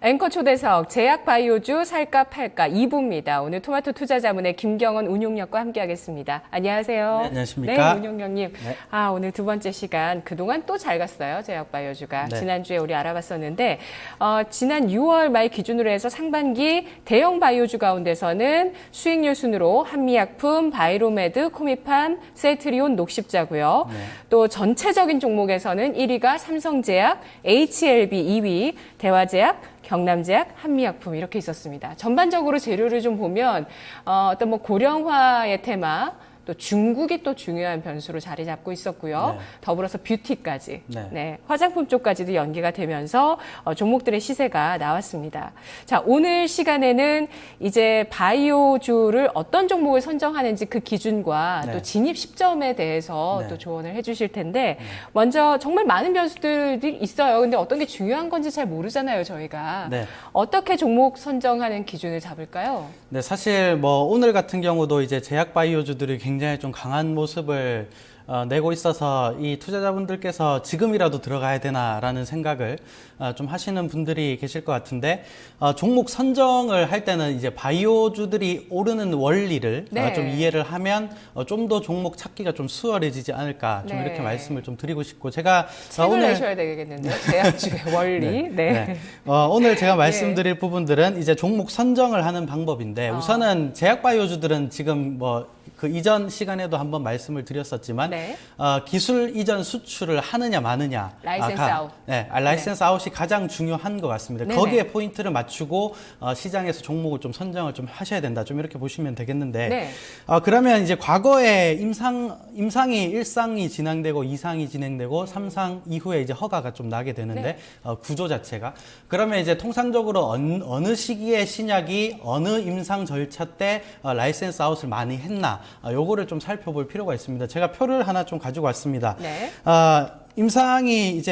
앵커 초대석 제약 바이오주 살까 팔까 2부입니다. 오늘 토마토 투자자문의 김경원 운용력과 함께하겠습니다. 안녕하세요. 네, 안녕하십니까. 네, 운용력님. 네. 오늘 두 번째 시간 그동안 또 잘 갔어요. 제약 바이오주가. 네. 지난주에 우리 알아봤었는데 지난 6월 말 기준으로 해서 상반기 대형 바이오주 가운데서는 수익률 순으로 한미약품, 바이로메드, 코미팜, 셀트리온, 녹십자고요. 네. 또 전체적인 종목에서는 1위가 삼성제약, HLB 2위, 대화제약, 경남제약, 한미약품 이렇게 있었습니다. 전반적으로 재료를 좀 보면 어떤 뭐 고령화의 테마, 또 중국이 또 중요한 변수로 자리 잡고 있었고요. 네. 더불어서 뷰티까지, 네. 화장품 쪽까지도 연계가 되면서 종목들의 시세가 나왔습니다. 자, 오늘 시간에는 이제 바이오주를 어떤 종목을 선정하는지 그 기준과 네. 또 진입 시점에 대해서 네. 또 조언을 해주실 텐데 먼저 정말 많은 변수들이 있어요. 근데 어떤 게 중요한 건지 잘 모르잖아요, 저희가. 네. 어떻게 종목 선정하는 기준을 잡을까요? 네, 사실 뭐 오늘 같은 경우도 이제 제약 바이오주들이 굉장히 좀 강한 모습을 내고 있어서 이 투자자분들께서 지금이라도 들어가야 되나라는 생각을 좀 하시는 분들이 계실 것 같은데 종목 선정을 할 때는 이제 바이오주들이 오르는 원리를 네. 좀 이해를 하면 좀 더 종목 찾기가 좀 수월해지지 않을까 좀 네. 이렇게 말씀을 좀 드리고 싶고 제가 책을 내셔야 되겠는데요. 제약주의 원리. 네. 오늘 제가 말씀드릴 부분들은 이제 종목 선정을 하는 방법인데 우선은 제약 바이오주들은 지금 뭐 그 이전 시간에도 한번 말씀을 드렸었지만 네. 기술 이전 수출을 하느냐 마느냐 라이센스 아웃. 라이센스 아웃이 가장 중요한 것 같습니다. 네네. 거기에 포인트를 맞추고 시장에서 종목을 좀 선정을 좀 하셔야 된다. 좀 이렇게 보시면 되겠는데 네. 그러면 이제 과거에 임상이 1상이 진행되고 2상이 진행되고 3상 이후에 이제 허가가 좀 나게 되는데 네. 구조 자체가 그러면 이제 통상적으로 어느 시기에 신약이 어느 임상 절차 때 라이센스 아웃을 많이 했나 요거를 좀 살펴볼 필요가 있습니다. 제가 표를 하나 좀 가지고 왔습니다. 네. 임상이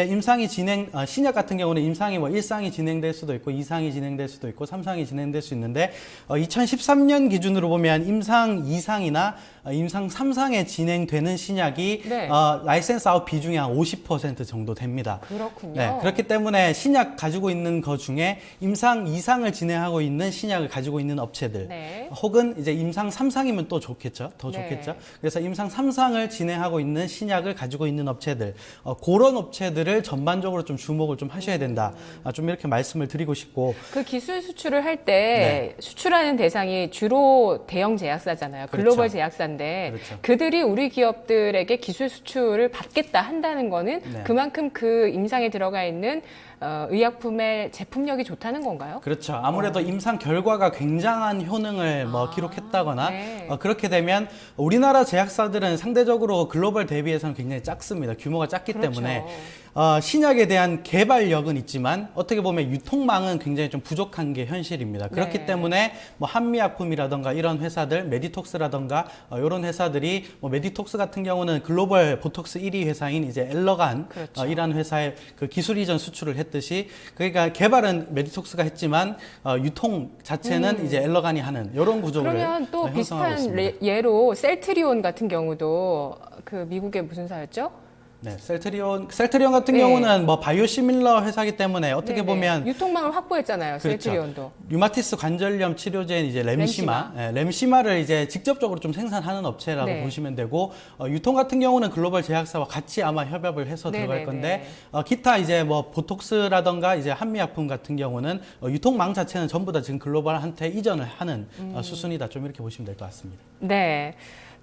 신약 같은 경우는 임상이 뭐 1상이 진행될 수도 있고 2상이 진행될 수도 있고 3상이 진행될 수 있는데 2013년 기준으로 보면 임상 2상이나 임상 3상에 진행되는 신약이 네. 라이센스 아웃 비중이 한 50% 정도 됩니다. 그렇군요. 네, 그렇기 때문에 신약 가지고 있는 것 중에 임상 2상을 진행하고 있는 신약을 가지고 있는 업체들 네. 혹은 이제 임상 3상이면 또 좋겠죠. 더 네. 좋겠죠. 그래서 임상 3상을 진행하고 있는 신약을 가지고 있는 업체들 그런 업체들을 전반적으로 좀 주목을 좀 하셔야 된다. 좀 이렇게 말씀을 드리고 싶고 그 기술 수출을 할 때 네. 수출하는 대상이 주로 대형 제약사잖아요. 글로벌 그렇죠. 제약사인데 그렇죠. 그들이 우리 기업들에게 기술 수출을 받겠다 한다는 거는 네. 그만큼 그 임상에 들어가 있는 의약품의 제품력이 좋다는 건가요? 그렇죠. 아무래도 임상 결과가 굉장한 효능을 기록했다거나 네. 그렇게 되면 우리나라 제약사들은 상대적으로 글로벌 대비해서는 굉장히 작습니다. 규모가 작기 그렇죠. 때문에 신약에 대한 개발력은 있지만 어떻게 보면 유통망은 굉장히 좀 부족한 게 현실입니다. 그렇기 네. 때문에 뭐 한미약품이라던가 이런 회사들, 메디톡스라던가 이런 회사들이 뭐 메디톡스 같은 경우는 글로벌 보톡스 1위 회사인 이제 엘러간 그렇죠. 이라는 회사의 그 기술 이전 수출을 했듯이 그러니까 개발은 메디톡스가 했지만 유통 자체는 이제 엘러간이 하는 이런 구조를 그러면 또 형성하고 비슷한 있습니다. 예로 셀트리온 같은 경우도 그 미국의 무슨 사였죠? 네, 셀트리온 같은 네. 경우는 뭐 바이오시밀러 회사이기 때문에 어떻게 네네. 보면 유통망을 확보했잖아요. 그렇죠. 셀트리온도. 류마티스 관절염 치료제인 이제 램시마, 램시마를 이제 직접적으로 좀 생산하는 업체라고 네. 보시면 되고 유통 같은 경우는 글로벌 제약사와 같이 아마 협업을 해서 들어갈 네네네. 건데 기타 이제 뭐 보톡스라던가 이제 한미약품 같은 경우는 유통망 자체는 전부 다 지금 글로벌한테 이전을 하는 수순이다 좀 이렇게 보시면 될 것 같습니다. 네.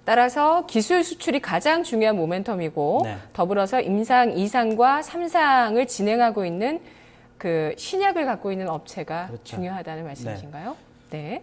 따라서 기술 수출이 가장 중요한 모멘텀이고 네. 더불어서 임상 2상과 3상을 진행하고 있는 그 신약을 갖고 있는 업체가 그렇죠. 중요하다는 말씀이신가요? 네.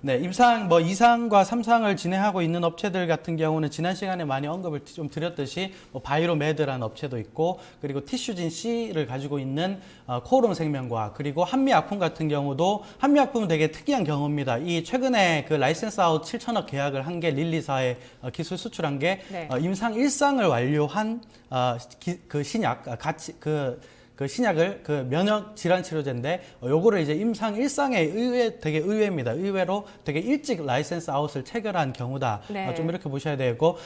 네, 임상 뭐 2상과 3상을 진행하고 있는 업체들 같은 경우는 지난 시간에 많이 언급을 좀 드렸듯이 뭐 바이로메드라는 업체도 있고 그리고 티슈진 C를 가지고 있는 코오롱 생명과학 그리고 한미약품 같은 경우도 한미약품은 되게 특이한 경우입니다. 이 최근에 그 라이센스 아웃 7천억 계약을 한 게 릴리사에 기술 수출한 게 네. 임상 1상을 완료한 그 신약 그 신약을 그 면역 질환 치료제인데 요거를 이제 임상 일상에 되게 의외입니다. 의외로 되게 일찍 라이센스 아웃을 체결한 경우다. 네. 좀 이렇게 보셔야 되고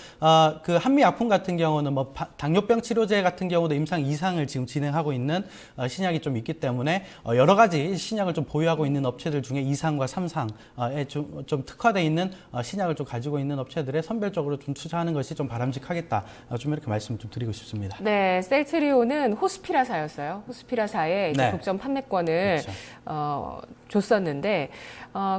그 한미약품 같은 경우는 뭐 당뇨병 치료제 같은 경우도 임상 2상을 지금 진행하고 있는 신약이 좀 있기 때문에 여러 가지 신약을 좀 보유하고 있는 업체들 중에 2상과 3상에 좀 특화되어 있는 신약을 좀 가지고 있는 업체들에 선별적으로 좀 투자하는 것이 좀 바람직하겠다. 좀 이렇게 말씀을 좀 드리고 싶습니다. 네, 셀트리온은 호스피라사였어요. 호스피라사에 이제 네. 독점 판매권을 그렇죠. 줬었는데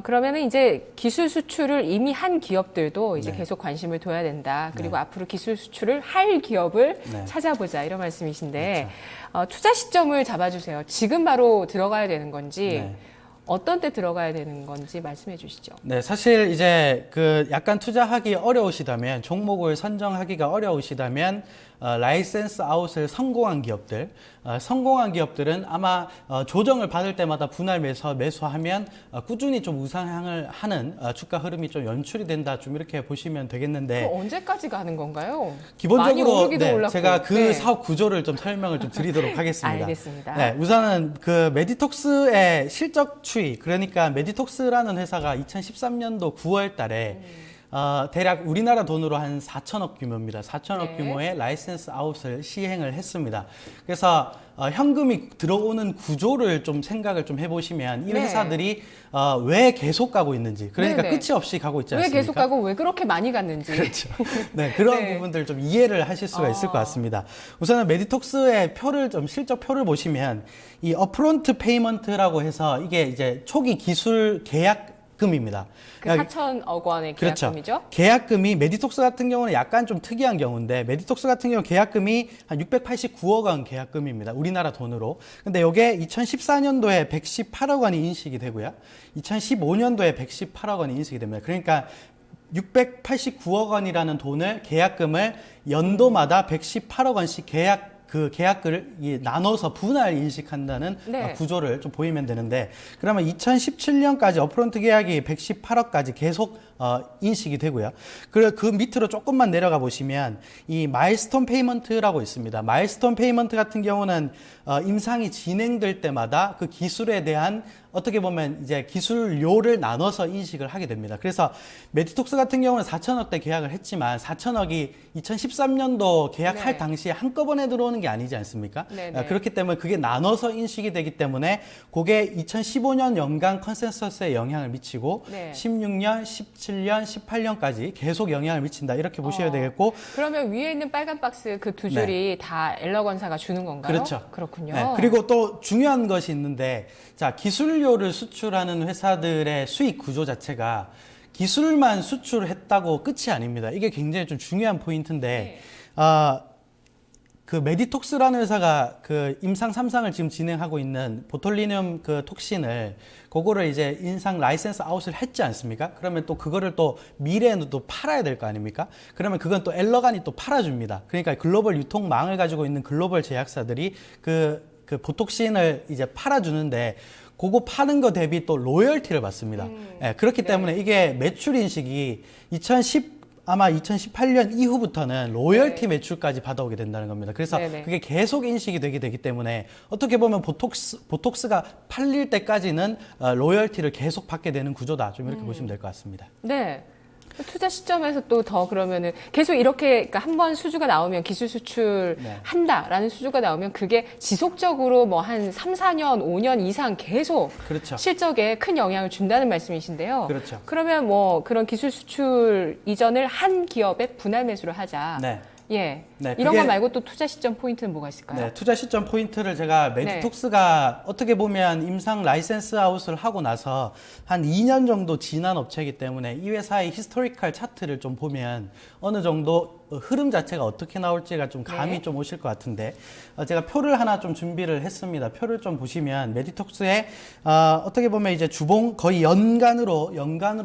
그러면은 이제 기술 수출을 이미 한 기업들도 이제 네. 계속 관심을 둬야 된다. 그리고 네. 앞으로 기술 수출을 할 기업을 네. 찾아보자 이런 말씀이신데 투자 시점을 잡아주세요. 지금 바로 들어가야 되는 건지. 네. 어떤 때 들어가야 되는 건지 말씀해 주시죠. 네, 사실 이제 그 약간 투자하기 어려우시다면, 종목을 선정하기가 어려우시다면, 라이센스 아웃을 성공한 기업들은 아마 조정을 받을 때마다 분할 매수하면 꾸준히 좀 우상향을 하는 주가 흐름이 좀 연출이 된다. 좀 이렇게 보시면 되겠는데. 그럼 언제까지 가는 건가요? 많이 기본적으로 오르기도 올랐고. 제가 그 네. 사업 구조를 좀 설명을 좀 드리도록 하겠습니다. 알겠습니다. 네, 우선은 그 메디톡스의 실적 추이, 그러니까 메디톡스라는 회사가 2013년도 9월 달에 대략 우리나라 돈으로 한 4천억 규모입니다. 4천억 네. 규모의 라이센스 아웃을 시행을 했습니다. 그래서 현금이 들어오는 구조를 좀 생각을 좀 해보시면 이 네. 회사들이 왜 계속 가고 있는지, 그러니까 네네. 끝이 없이 가고 있지 왜 않습니까? 계속 가고 왜 그렇게 많이 갔는지. 그렇죠. 네, 그런 네. 부분들 좀 이해를 하실 수가 있을 것 같습니다. 우선은 메디톡스의 실적 표를 보시면 이 어프론트 페이먼트라고 해서 이게 이제 초기 기술 계약금입니다. 그 4천억 원의 계약금이죠. 그렇죠. 계약금이 메디톡스 같은 경우는 약간 좀 특이한 경우인데 메디톡스 같은 경우 계약금이 한 689억 원 계약금입니다. 우리나라 돈으로. 근데 이게 2014년도에 118억 원이 인식이 되고요. 2015년도에 118억 원이 인식이 됩니다. 그러니까 689억 원이라는 돈을 계약금을 연도마다 118억 원씩 계약을 나눠서 분할 인식한다는 네. 구조를 좀 보이면 되는데, 그러면 2017년까지 어프론트 계약이 118억까지 계속 인식이 되고요. 그 밑으로 조금만 내려가 보시면 이 마일스톤 페이먼트라고 있습니다. 마일스톤 페이먼트 같은 경우는 임상이 진행될 때마다 그 기술에 대한 어떻게 보면 이제 기술료를 나눠서 인식을 하게 됩니다. 그래서 메디톡스 같은 경우는 4천억대 계약을 했지만 4천억이 2013년도 계약할 네. 당시에 한꺼번에 들어오는 게 아니지 않습니까? 네네. 그렇기 때문에 그게 나눠서 인식이 되기 때문에 그게 2015년 연간 컨센서스에 영향을 미치고 네. 16년, 17년, 18년까지 계속 영향을 미친다. 이렇게 보셔야 되겠고, 그러면 위에 있는 빨간 박스 그 두 줄이 다 엘러건사가 주는 건가요? 그렇죠. 그렇군요. 네, 그리고 또 중요한 것이 있는데, 자, 기술료를 수출하는 회사들의 수익 구조 자체가 기술만 수출했다고 끝이 아닙니다. 이게 굉장히 좀 중요한 포인트인데, 그 메디톡스라는 회사가 그 임상 3상을 지금 진행하고 있는 보톨리늄 그 톡신을 그거를 이제 인상 라이센스 아웃을 했지 않습니까? 그러면 또 그거를 또 미래에는 또 팔아야 될 거 아닙니까? 그러면 그건 또 엘러간이 또 팔아줍니다. 그러니까 글로벌 유통망을 가지고 있는 글로벌 제약사들이 그 보톡신을 이제 팔아주는데 그거 파는 거 대비 또 로열티를 받습니다. 그렇기 때문에 이게 매출 인식이 아마 2018년 이후부터는 로열티 매출까지 받아오게 된다는 겁니다. 그래서 네네. 그게 계속 인식이 되기 때문에 어떻게 보면 보톡스가 팔릴 때까지는 로열티를 계속 받게 되는 구조다. 좀 이렇게 보시면 될 것 같습니다. 네. 투자 시점에서 또 더 그러면은 계속 이렇게 그러니까 한 번 수주가 나오면 기술 수출 네. 한다라는 수주가 나오면 그게 지속적으로 뭐 한 3, 4년, 5년 이상 계속 그렇죠. 실적에 큰 영향을 준다는 말씀이신데요. 그렇죠. 그러면 뭐 그런 기술 수출 이전을 한 기업에 분할 매수를 하자. 네. 예. 네, 이런 그게- 거 말고 또 투자 시점 포인트는 뭐가 있을까요? 네, 투자 시점 포인트를 제가 메디톡스가 어떻게 보면 임상 라이센스 아웃을 하고 나서 한 2년 정도 지난 업체이기 때문에 이 회사의 히스토리컬 차트를 좀 보면 어느 정도 흐름 자체가 어떻게 나올지가 좀 감이 네. 좀 오실 것 같은데 제가 표를 하나 좀 준비를 했습니다. 표를 좀 보시면 메디톡스의 어떻게 보면 이제 주봉 거의 연간으로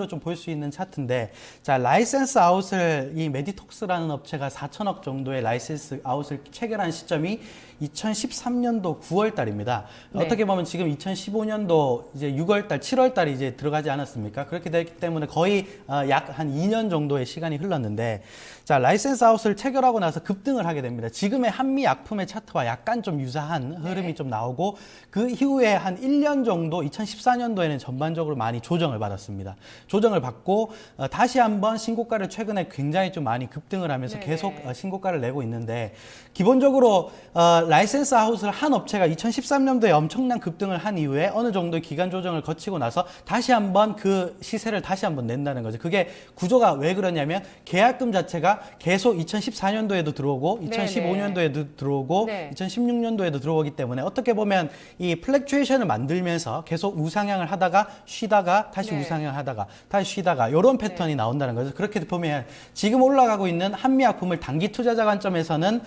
좀 볼 수 있는 차트인데 자 라이센스 아웃을 이 메디톡스라는 업체가 4천억 정도의 라이센스 아웃을 체결한 시점이 2013년도 9월 달입니다. 네. 어떻게 보면 지금 2015년도 이제 6월 달, 7월 달이 이제 들어가지 않았습니까? 그렇게 됐기 때문에 거의 약 한 2년 정도의 시간이 흘렀는데, 자, 라이센스 아웃을 체결하고 나서 급등을 하게 됩니다. 지금의 한미 약품의 차트와 약간 좀 유사한 흐름이 좀 나오고, 그 이후에 한 1년 정도 2014년도에는 전반적으로 많이 조정을 받았습니다. 조정을 받고 다시 한번 신고가를 최근에 굉장히 좀 많이 급등을 하면서 네네. 계속 신고가를 내고 있는데, 기본적으로 라이센스 아웃을 한 업체가 2013년도에 엄청난 급등을 한 이후에 어느 정도의 기간 조정을 거치고 나서 다시 한번 그 시세를 다시 한번 낸다는 거죠. 그게 구조가 왜 그러냐면 계약금 자체가 계속 2014년도에도 들어오고 네네. 2015년도에도 들어오고 네. 2016년도에도 들어오기 때문에 어떻게 보면 이 플렉츄에이션을 만들면서 계속 우상향을 하다가 쉬다가 다시 네. 우상향을 하다가 다시 쉬다가 이런 패턴이 나온다는 거죠. 그렇게 보면 지금 올라가고 있는 한미약품을 단기 투자자 관점에서는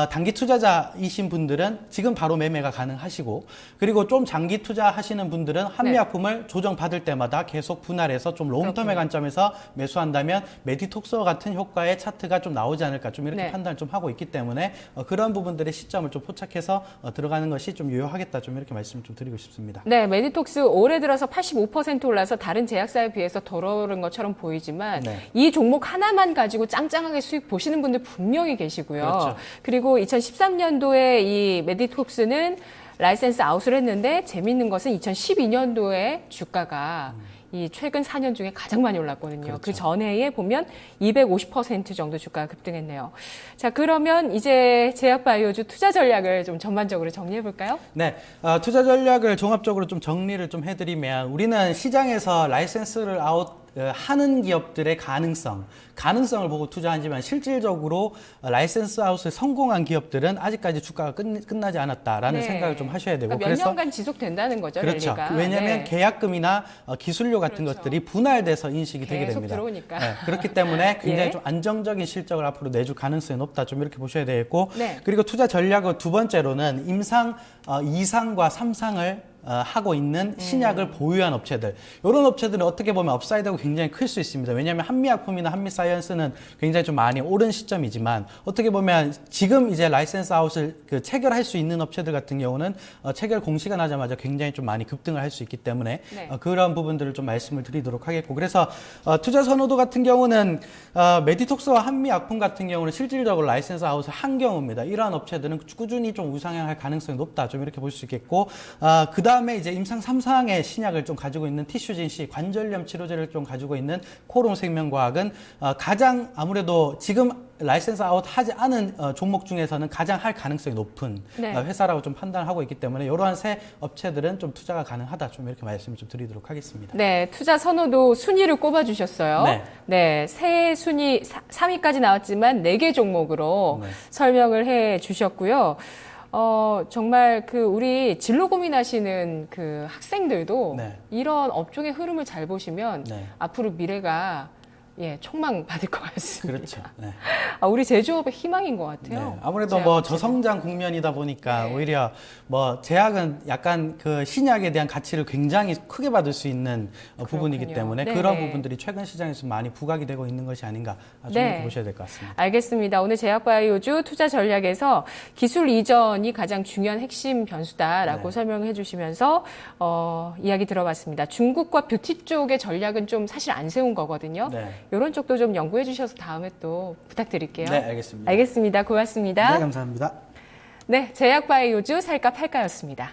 단기 투자자이신 분들은 지금 바로 매매가 가능하시고, 그리고 좀 장기 투자하시는 분들은 한미약품을 조정받을 때마다 계속 분할해서 좀 롱텀의 그렇군요. 관점에서 매수한다면 메디톡스와 같은 효과의 차트가 좀 나오지 않을까, 좀 이렇게 네. 판단을 좀 하고 있기 때문에 그런 부분들의 시점을 좀 포착해서 들어가는 것이 좀 유효하겠다, 좀 이렇게 말씀을 좀 드리고 싶습니다. 네, 메디톡스 올해 들어서 85% 올라서 다른 제약사에 비해서 덜 오른 것처럼 보이지만 네. 이 종목 하나만 가지고 짱짱하게 수익 보시는 분들 분명히 계시고요. 그렇죠. 그리고 2013년도에 이 메디톡스는 라이센스 아웃을 했는데 재밌는 것은 2012년도에 주가가 이 최근 4년 중에 가장 많이 올랐거든요. 그렇죠. 그 전해에 보면 250% 정도 주가가 급등했네요. 자, 그러면 이제 제약바이오주 투자 전략을 좀 전반적으로 정리해 볼까요? 네, 투자 전략을 종합적으로 좀 정리를 좀 해드리면, 우리는 시장에서 라이센스를 아웃 하는 기업들의 가능성을 보고 투자하지만, 실질적으로 라이센스 아웃을 성공한 기업들은 아직까지 주가가 끝나지 않았다라는 네. 생각을 좀 하셔야 되고, 그러니까 몇 년간 지속된다는 거죠, 그렇죠. 랠리가. 왜냐하면 네. 계약금이나 기술료 같은 그렇죠. 것들이 분할돼서 인식이 되게 계속 됩니다. 들어오니까. 네, 그렇기 때문에 굉장히 예. 좀 안정적인 실적을 앞으로 내줄 가능성이 높다, 좀 이렇게 보셔야 되겠고, 네. 그리고 투자 전략의 두 번째로는 임상 2상과 3상을 하고 있는 신약을 보유한 업체들, 이런 업체들은 어떻게 보면 업사이드가 굉장히 클 수 있습니다. 왜냐하면 한미약품이나 한미사이언스는 굉장히 좀 많이 오른 시점이지만, 어떻게 보면 지금 이제 라이센스 아웃을 체결할 수 있는 업체들 같은 경우는 체결 공시가 나자마자 굉장히 좀 많이 급등을 할 수 있기 때문에 네. 그런 부분들을 좀 말씀을 드리도록 하겠고, 그래서 투자 선호도 같은 경우는 메디톡스와 한미약품 같은 경우는 실질적으로 라이센스 아웃을 한 경우입니다. 이러한 업체들은 꾸준히 좀 우상향할 가능성이 높다, 좀 이렇게 볼 수 있겠고, 그 다음에 이제 임상 3상의 신약을 좀 가지고 있는 티슈진 C, 관절염 치료제를 좀 가지고 있는 코롬 생명과학은 가장 아무래도 지금 라이센스 아웃 하지 않은 종목 중에서는 가장 할 가능성이 높은 네. 회사라고 좀 판단을 하고 있기 때문에, 이러한 세 업체들은 좀 투자가 가능하다, 좀 이렇게 말씀을 좀 드리도록 하겠습니다. 네, 투자 선호도 순위를 꼽아주셨어요. 네. 네, 새 순위 3위까지 나왔지만 4개 종목으로 네. 설명을 해 주셨고요. 정말 우리 진로 고민하시는 그 학생들도 네. 이런 업종의 흐름을 잘 보시면 네. 앞으로 미래가 촉망 받을 것 같습니다. 그렇죠. 네. 우리 제조업의 희망인 것 같아요. 네, 아무래도 제약 뭐 업체들. 저성장 국면이다 보니까 네. 오히려 뭐 제약은 약간 그 신약에 대한 가치를 굉장히 크게 받을 수 있는 부분이기 그렇군요. 때문에, 네. 그런 부분들이 최근 시장에서 많이 부각이 되고 있는 것이 아닌가, 좀 네. 이렇게 보셔야 될 것 같습니다. 알겠습니다. 오늘 제약바이오주 투자 전략에서 기술 이전이 가장 중요한 핵심 변수다라고 네. 설명을 해주시면서 이야기 들어봤습니다. 중국과 뷰티 쪽의 전략은 좀 사실 안 세운 거거든요. 네. 이런 쪽도 좀 연구해 주셔서 다음에 또 부탁드릴게요. 네, 알겠습니다. 알겠습니다. 고맙습니다. 네, 감사합니다. 네, 제약바이오주 살까 팔까였습니다.